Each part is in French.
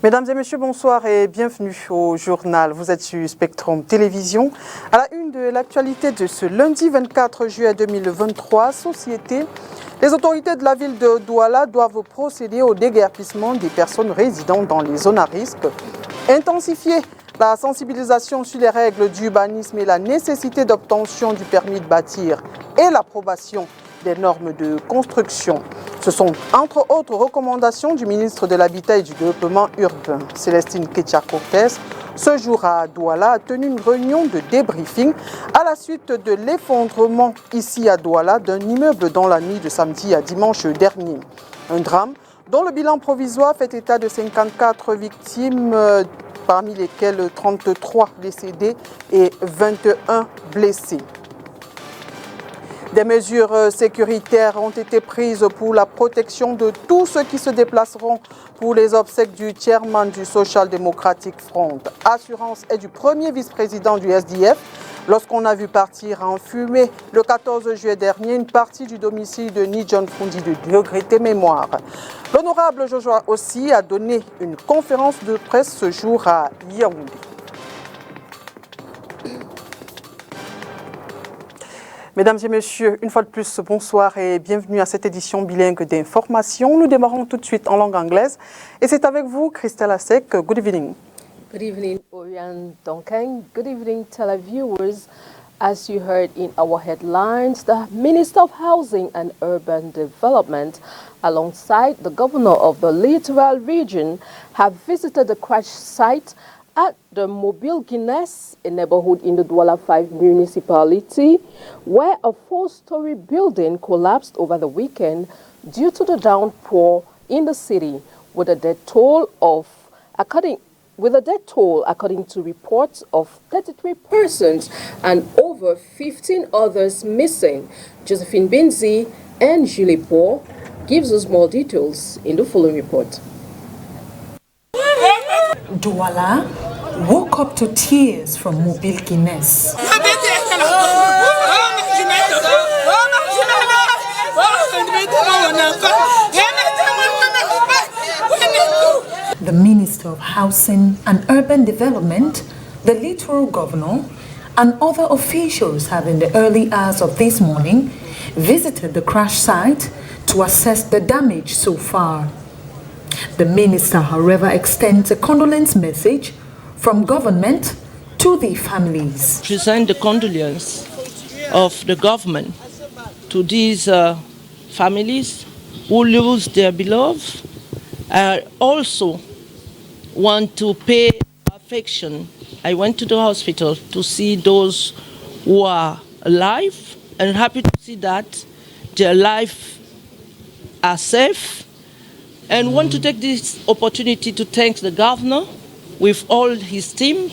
Mesdames et messieurs, bonsoir et bienvenue au journal. Vous êtes sur Spectrum Télévision. À la une de l'actualité de ce lundi 24 juillet 2023, société. Les autorités de la ville de Douala doivent procéder au déguerpissement des personnes résidant dans les zones à risque, intensifier la sensibilisation sur les règles d'urbanisme et la nécessité d'obtention du permis de bâtir et l'approbation des normes de construction. Ce sont entre autres recommandations du ministre de l'Habitat et du Développement urbain, Célestine Ketcha-Kokes. Ce jour à Douala a tenu une réunion de débriefing à la suite de l'effondrement ici à Douala d'un immeuble dans la nuit de samedi à dimanche dernier. Un drame dont le bilan provisoire fait état de 54 victimes, parmi lesquelles 33 décédés et 21 blessés. Des mesures sécuritaires ont été prises pour la protection de tous ceux qui se déplaceront pour les obsèques du chairman du Social Democratic Front. Assurance est du premier vice-président du SDF lorsqu'on a vu partir en fumée le 14 juillet dernier une partie du domicile de Ni John Fundi de regrettée mémoire. L'honorable Joshua aussi a donné une conférence de presse ce jour à Yaoundé. Mesdames et messieurs, une fois de plus, bonsoir et bienvenue à cette édition bilingue d'information. Nous démarrons tout de suite en langue anglaise et c'est avec vous, Christelle Asek. Good evening. Good evening, Oriane Duncan. Good evening, televiewers. As you heard in our headlines, the Minister of Housing and Urban Development, alongside the Governor of the Littoral Region, have visited the crash site at the Mobile Guinness, a neighborhood in the Douala 5 municipality, where a 4-story building collapsed over the weekend due to the downpour in the city, with a death toll according to reports of 33 persons and over 15 others missing. Josephine Benzi and Julie Paul gives us more details in the following report. Douala woke up to tears from Mobile Guinness. The Minister of Housing and Urban Development, the Littoral Governor, and other officials have in the early hours of this morning visited the crash site to assess the damage so far. The minister, however, extends a condolence message from government to the families. Present the condolence of the government to these families who lose their beloved. I also want to pay affection. I went to the hospital to see those who are alive and happy to see that their lives are safe. And want to take this opportunity to thank the governor with all his team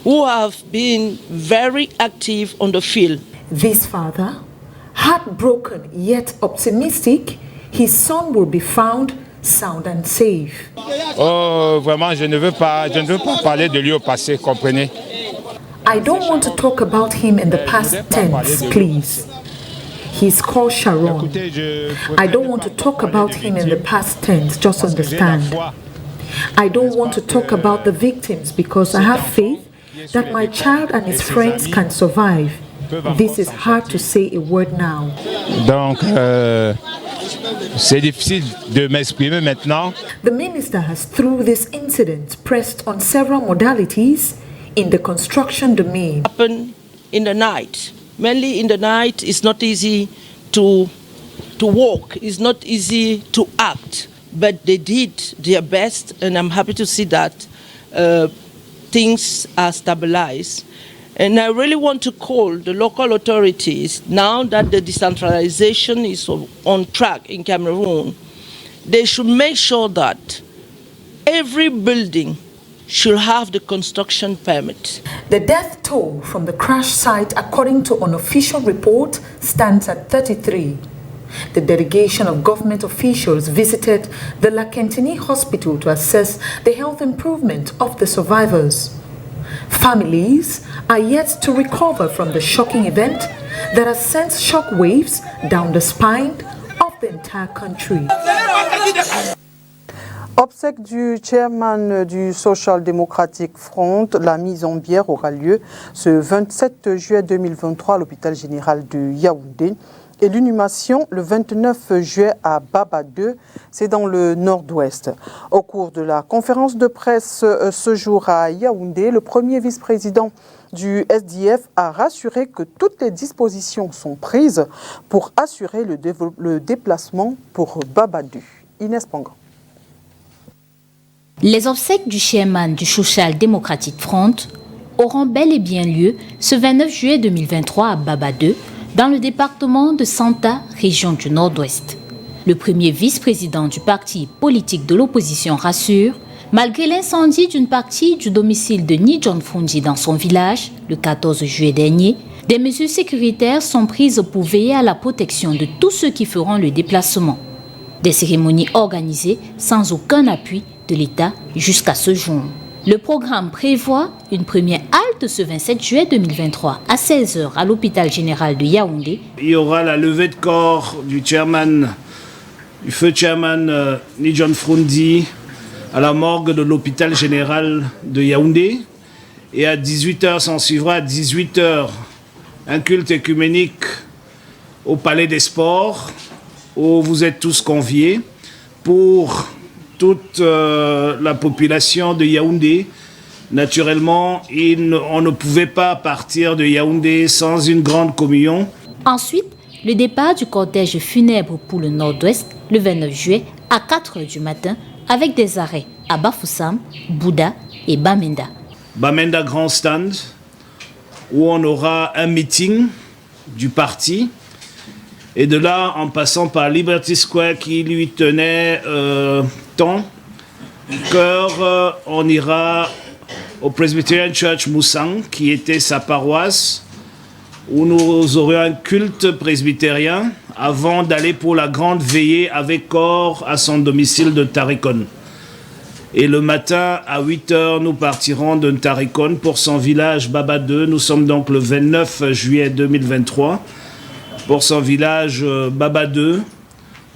who have been very active on the field. This father, heartbroken yet optimistic, his son will be found sound and safe. Oh, vraiment, je ne veux pas parler de lui au passé, comprenez? I don't want to talk about him in the past tense, please. He's called Sharon. I don't want to talk about him in the past tense, just understand. I don't want to talk about the victims because I have faith that my child and his friends can survive. This is hard to say a word now. Donc, c'est difficile de m'exprimer maintenant. The minister has, through this incident, pressed on several modalities in the construction domain. Happened in the night. Mainly in the night, it's not easy to walk. It's not easy to act. But they did their best, and I'm happy to see that things are stabilized. And I really want to call the local authorities, now that the decentralization is on track in Cameroon, they should make sure that every building should have the construction permit. The death toll from the crash site, according to an official report, stands at 33. The delegation of government officials visited the Lakentini Hospital to assess the health improvement of the survivors. Families are yet to recover from the shocking event that has sent shockwaves down the spine of the entire country. Obsèque du chairman du Social Democratic Front, la mise en bière aura lieu ce 27 juillet 2023 à l'hôpital général de Yaoundé et l'inhumation le 29 juillet à Baba 2, c'est dans le nord-ouest. Au cours de la conférence de presse ce jour à Yaoundé, le premier vice-président du SDF a rassuré que toutes les dispositions sont prises pour assurer le déplacement pour Baba 2. Inès Pangan. Les obsèques du chairman du Social Democratic Front auront bel et bien lieu ce 29 juillet 2023 à Baba 2, dans le département de Santa, région du Nord-Ouest. Le premier vice-président du parti politique de l'opposition rassure, malgré l'incendie d'une partie du domicile de Ni John Fundi dans son village, le 14 juillet dernier, des mesures sécuritaires sont prises pour veiller à la protection de tous ceux qui feront le déplacement. Des cérémonies organisées sans aucun appui de l'État jusqu'à ce jour. Le programme prévoit une première halte ce 27 juillet 2023 à 16h à l'hôpital général de Yaoundé. Il y aura la levée de corps du feu chairman Ni John Fundi à la morgue de l'hôpital général de Yaoundé. Et à 18h, s'en suivra à 18h un culte écuménique au Palais des Sports où vous êtes tous conviés pour toute la population de Yaoundé. Naturellement, on ne pouvait pas partir de Yaoundé sans une grande communion. Ensuite, le départ du cortège funèbre pour le Nord-Ouest le 29 juillet à 4h du matin avec des arrêts à Bafoussam, Bouddha et Bamenda. Bamenda Grand Stand où on aura un meeting du parti. Et de là, en passant par Liberty Square qui lui tenait tant cœur, on ira au Presbyterian Church Moussang, qui était sa paroisse, où nous aurions un culte presbytérien avant d'aller pour la grande veillée avec corps à son domicile de Tarikon. Et le matin, à 8h, nous partirons de Tarikon pour son village Baba 2. Nous sommes donc le 29 juillet 2023. Pour son village Baba 2,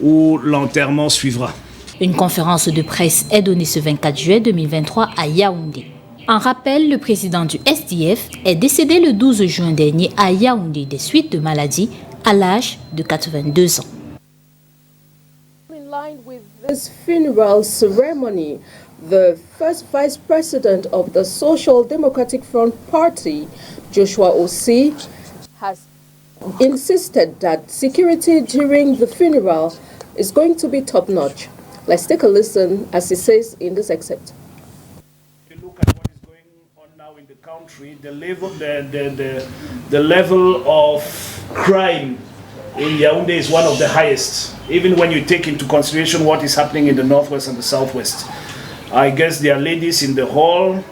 où l'enterrement suivra. Une conférence de presse est donnée ce 24 juillet 2023 à Yaoundé. En rappel, le président du SDF est décédé le 12 juin dernier à Yaoundé des suites de maladie à l'âge de 82 ans. In line with this funeral ceremony, the first vice president of the Social Democratic Front Party, Joshua Osei, has insisted that security during the funeral is going to be top-notch. Let's take a listen as he says in this excerpt. If you look at what is going on now in the country, the level of crime in Yaoundé is one of the highest, even when you take into consideration what is happening in the northwest and the southwest. I guess there are ladies in the hall,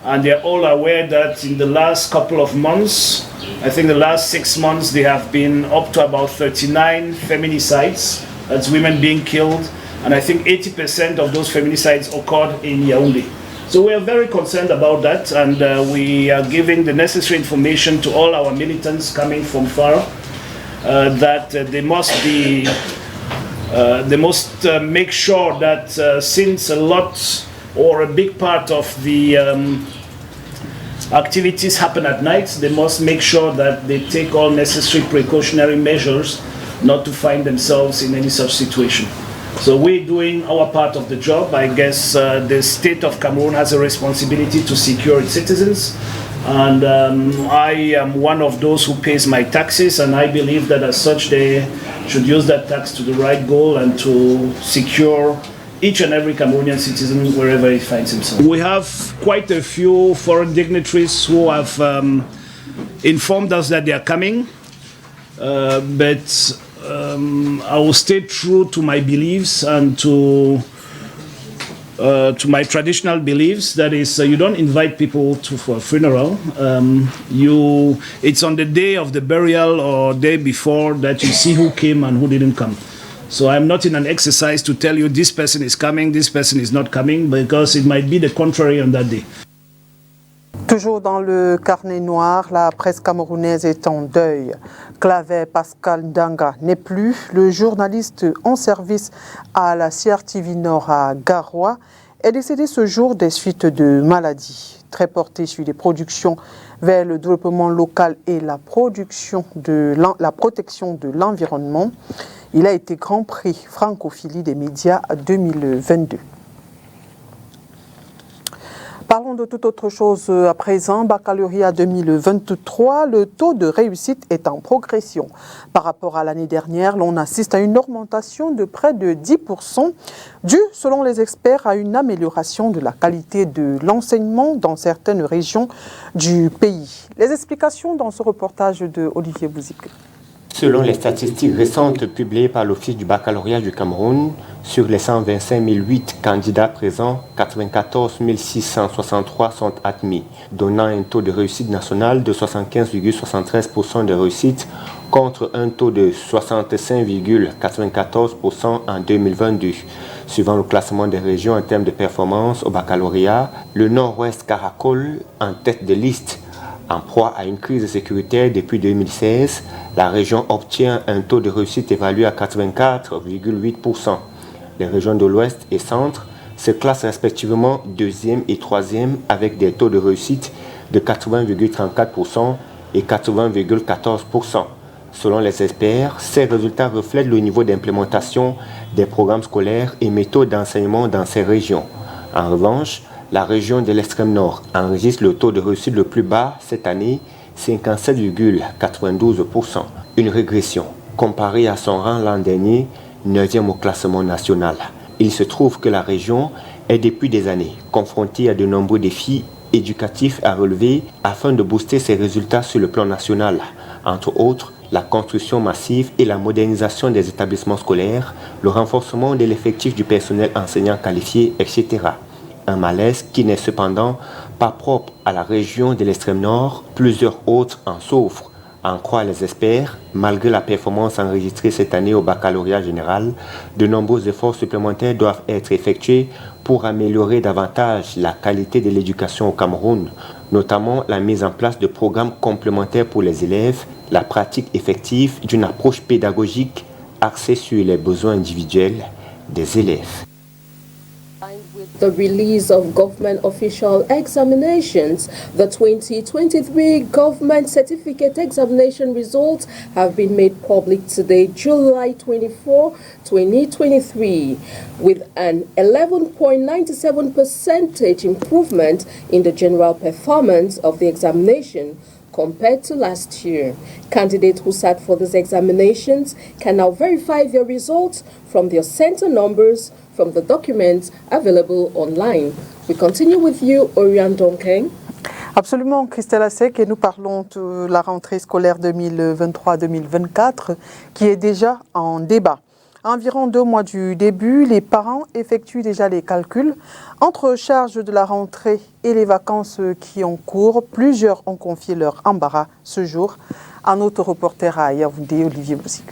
and they're all aware that in the last couple of months, I think the last 6 months, there have been up to about 39 feminicides, that's women being killed, and I think 80% of those feminicides occurred in Yaoundé. So we are very concerned about that, and we are giving the necessary information to all our militants coming from far that they must make sure that since a lot or a big part of the activities happen at night, they must make sure that they take all necessary precautionary measures not to find themselves in any such situation. So we're doing our part of the job. I guess the state of Cameroon has a responsibility to secure its citizens. And I am one of those who pays my taxes, and I believe that as such they should use that tax to the right goal and to secure each and every Cameroonian citizen wherever he finds himself. We have quite a few foreign dignitaries who have informed us that they are coming, but I will stay true to my beliefs and to my traditional beliefs. That is, you don't invite people for a funeral. It's on the day of the burial or day before that you see who came and who didn't come. So I'm not in an exercise to tell you this person is coming, this person is not coming, because it might be the contrary on that day. Toujours dans le carnet noir, la presse camerounaise est en deuil. Clavet Pascal Ndanga n'est plus. Le journaliste en service à la CRTV Nord à Garoua est décédé ce jour des suites de maladies. Très porté sur les productions vers le développement local et la protection de l'environnement, il a été Grand Prix francophilie des médias 2022. Parlons de toute autre chose à présent. Baccalauréat 2023, le taux de réussite est en progression. Par rapport à l'année dernière, l'on assiste à une augmentation de près de 10%, due, selon les experts, à une amélioration de la qualité de l'enseignement dans certaines régions du pays. Les explications dans ce reportage de Olivier Bouzik. Selon les statistiques récentes publiées par l'Office du baccalauréat du Cameroun, sur les 125 008 candidats présents, 94 663 sont admis, donnant un taux de réussite national de 75,73% de réussite contre un taux de 65,94% en 2022. Suivant le classement des régions en termes de performance au baccalauréat, le Nord-Ouest caracole en tête de liste. En proie à une crise sécuritaire depuis 2016, la région obtient un taux de réussite évalué à 84,8%. Les régions de l'Ouest et Centre se classent respectivement 2e et 3e avec des taux de réussite de 80,34% et 80,14%. Selon les experts, ces résultats reflètent le niveau d'implémentation des programmes scolaires et méthodes d'enseignement dans ces régions. En revanche, la région de l'extrême nord enregistre le taux de réussite le plus bas cette année, 57,92%. Une régression comparée à son rang l'an dernier, 9e au classement national. Il se trouve que la région est depuis des années confrontée à de nombreux défis éducatifs à relever afin de booster ses résultats sur le plan national. Entre autres, la construction massive et la modernisation des établissements scolaires, le renforcement de l'effectif du personnel enseignant qualifié, etc. Un malaise qui n'est cependant pas propre à la région de l'extrême nord, plusieurs autres en souffrent. En croient les experts, malgré la performance enregistrée cette année au baccalauréat général, de nombreux efforts supplémentaires doivent être effectués pour améliorer davantage la qualité de l'éducation au Cameroun, notamment la mise en place de programmes complémentaires pour les élèves, la pratique effective d'une approche pédagogique axée sur les besoins individuels des élèves. With the release of government official examinations, the 2023 government certificate examination results have been made public today, July 24, 2023, with an 11.97% improvement in the general performance of the examination compared to last year. Candidates who sat for these examinations can now verify their results from their center numbers from the documents available online. We continue with you, Oriane Donkeng. Absolument, Christelle Assek, et nous parlons de la rentrée scolaire 2023-2024 qui est déjà en débat. À environ 2 mois du début, les parents effectuent déjà les calculs entre charges de la rentrée et les vacances qui ont cours. Plusieurs ont confié leur embarras ce jour à notre reporter à Yaoundé, Olivier Bouzik.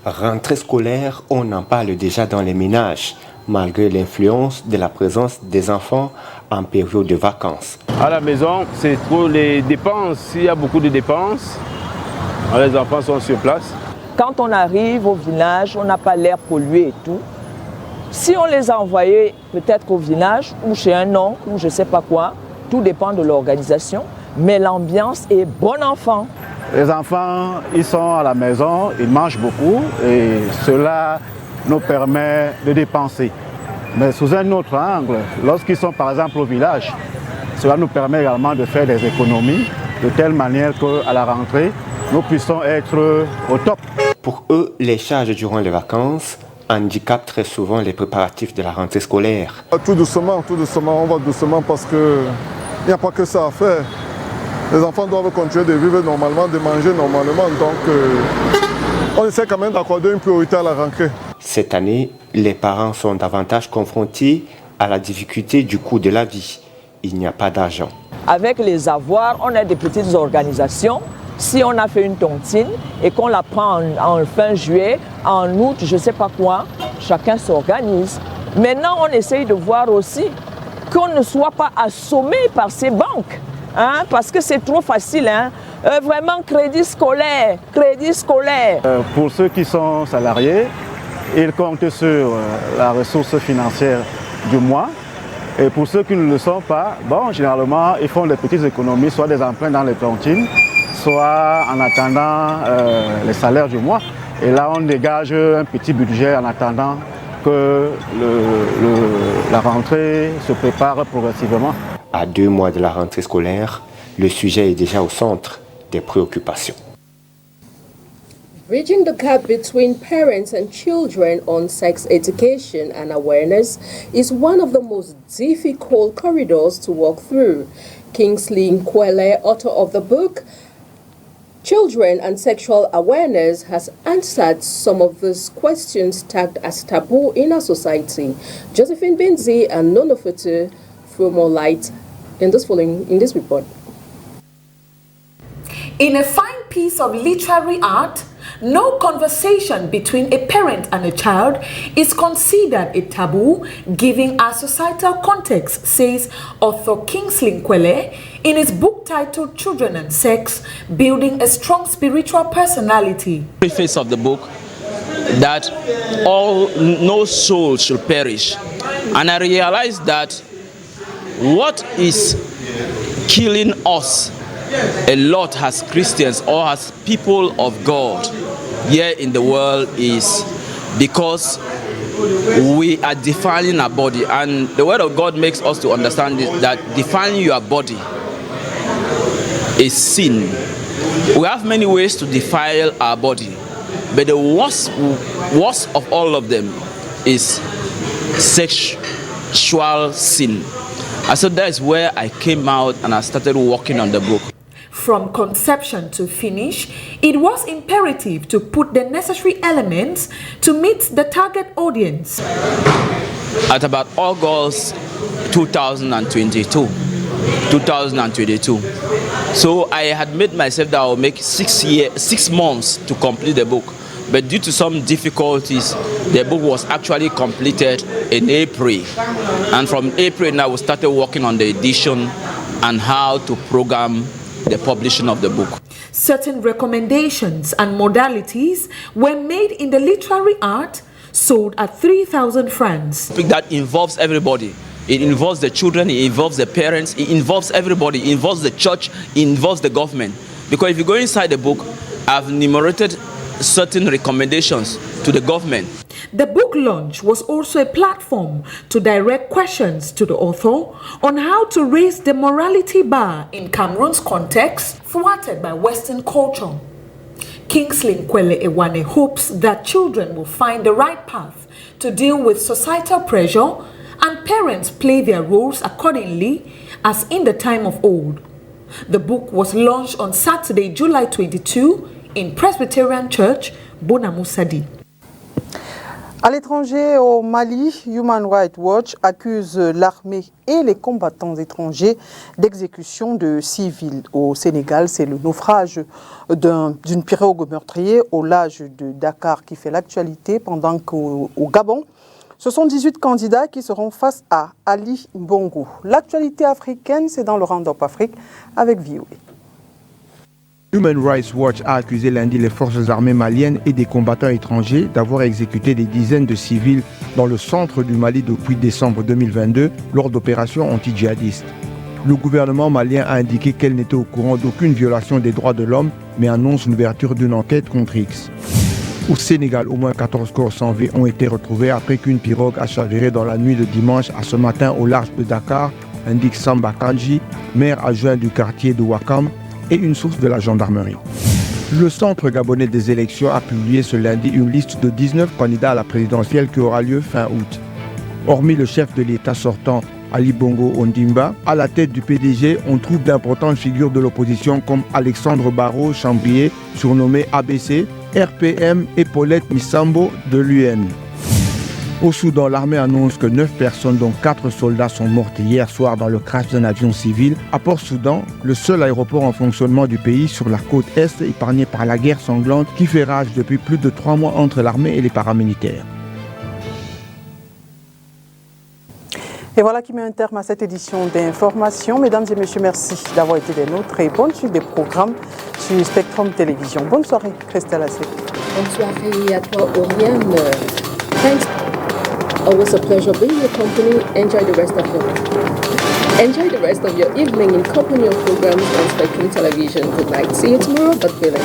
Rentrée scolaire, on en parle déjà dans les ménages, malgré l'influence de la présence des enfants en période de vacances. À la maison, c'est trop les dépenses. Il y a beaucoup de dépenses. Les enfants sont sur place. Quand on arrive au village, on n'a pas l'air pollué et tout. Si on les a envoyés peut-être au village ou chez un oncle ou je ne sais pas quoi, tout dépend de l'organisation, mais l'ambiance est bon enfant. Les enfants, ils sont à la maison, ils mangent beaucoup et cela nous permet de dépenser. Mais sous un autre angle, lorsqu'ils sont par exemple au village, cela nous permet également de faire des économies de telle manière qu'à la rentrée, nous puissions être au top. Pour eux, les charges durant les vacances handicapent très souvent les préparatifs de la rentrée scolaire. Tout doucement, on va doucement parce qu'il n'y a pas que ça à faire. Les enfants doivent continuer de vivre normalement, de manger normalement, donc on essaie quand même d'accorder une priorité à la rentrée. Cette année, les parents sont davantage confrontés à la difficulté du coût de la vie. Il n'y a pas d'argent. Avec les avoirs, on a des petites organisations. Si on a fait une tontine et qu'on la prend en fin juillet, en août, je ne sais pas quoi, chacun s'organise. Maintenant, on essaye de voir aussi qu'on ne soit pas assommé par ces banques, hein, parce que c'est trop facile. Hein. Vraiment, crédit scolaire, crédit scolaire. Pour ceux qui sont salariés, ils comptent sur la ressource financière du mois. Et pour ceux qui ne le sont pas, bon, généralement, ils font des petites économies, soit des emprunts dans les cantines, soit en attendant les salaires du mois. Et là, on dégage un petit budget en attendant que la rentrée se prépare progressivement. À 2 mois de la rentrée scolaire, le sujet est déjà au centre des préoccupations. Bridging the gap between parents and children on sex education and awareness is one of the most difficult corridors to walk through. Kingsley Nkwele, author of the book Children and Sexual Awareness, has answered some of these questions tagged as taboo in our society. Josephine Benzi and Nonofutu throw more light in this report. In a fine piece of literary art, no conversation between a parent and a child is considered a taboo, given our societal context, says author Kingsley Nkwele in his book titled Children and Sex, Building a Strong Spiritual Personality. Preface of the book that no soul should perish. And I realized that what is killing us a lot as Christians or as people of God here in the world is because we are defiling our body, and the word of God makes us to understand that defiling your body is sin. We have many ways to defile our body, but the worst of all of them is sexual sin. And so that is where I came out and I started working on the book. From conception to finish, it was imperative to put the necessary elements to meet the target audience. At about August 2022. So I had made myself that I would make 6 months to complete the book. But due to some difficulties, the book was actually completed in April. And from April now we started working on the edition and how to program the publishing of the book. Certain recommendations and modalities were made in the literary art, sold at 3,000 francs. That involves everybody. It involves the children, it involves the parents, it involves everybody, it involves the church, it involves the government. Because if you go inside the book, I've enumerated certain recommendations to the government. The book launch was also a platform to direct questions to the author on how to raise the morality bar in Cameroon's context, thwarted by Western culture. Kingsley Nkwele Ewane hopes that children will find the right path to deal with societal pressure and parents play their roles accordingly as in the time of old. The book was launched on Saturday, July 22 in Presbyterian Church, Bonamoussadi. À l'étranger, au Mali, Human Rights Watch accuse l'armée et les combattants étrangers d'exécution de civils. Au Sénégal, c'est le naufrage d'une pirogue meurtrière au large de Dakar qui fait l'actualité, pendant qu'au Gabon, ce sont 18 candidats qui seront face à Ali Bongo. L'actualité africaine, c'est dans le Round-up Afrique avec VOA. Human Rights Watch a accusé lundi les forces armées maliennes et des combattants étrangers d'avoir exécuté des dizaines de civils dans le centre du Mali depuis décembre 2022 lors d'opérations anti-djihadistes. Le gouvernement malien a indiqué qu'elle n'était au courant d'aucune violation des droits de l'homme, mais annonce l'ouverture d'une enquête contre X. Au Sénégal, au moins 14 corps sans vie ont été retrouvés après qu'une pirogue a chaviré dans la nuit de dimanche à ce matin au large de Dakar, indique Samba Kanji, maire adjoint du quartier de Wakam, et une source de la gendarmerie. Le Centre gabonais des élections a publié ce lundi une liste de 19 candidats à la présidentielle qui aura lieu fin août. Hormis le chef de l'État sortant, Ali Bongo Ondimba, à la tête du PDG, on trouve d'importantes figures de l'opposition comme Alexandre Barrault Chambrier, surnommé ABC, RPM et Paulette Missambo de l'UN. Au Soudan, l'armée annonce que 9 personnes, dont 4 soldats, sont mortes hier soir dans le crash d'un avion civil à Port-Soudan, le seul aéroport en fonctionnement du pays sur la côte Est épargné par la guerre sanglante qui fait rage depuis plus de 3 mois entre l'armée et les paramilitaires. Et voilà qui met un terme à cette édition d'information. Mesdames et messieurs, merci d'avoir été des nôtres et bonne suite des programmes sur Spectrum Télévision. Bonne soirée, Christelle Assé. Bonne soirée à toi, Oriane. Thanks. Always a pleasure being your company. Enjoy the rest of your evening in company of programs on Spectrum Television. Good night. See you tomorrow, but feeling.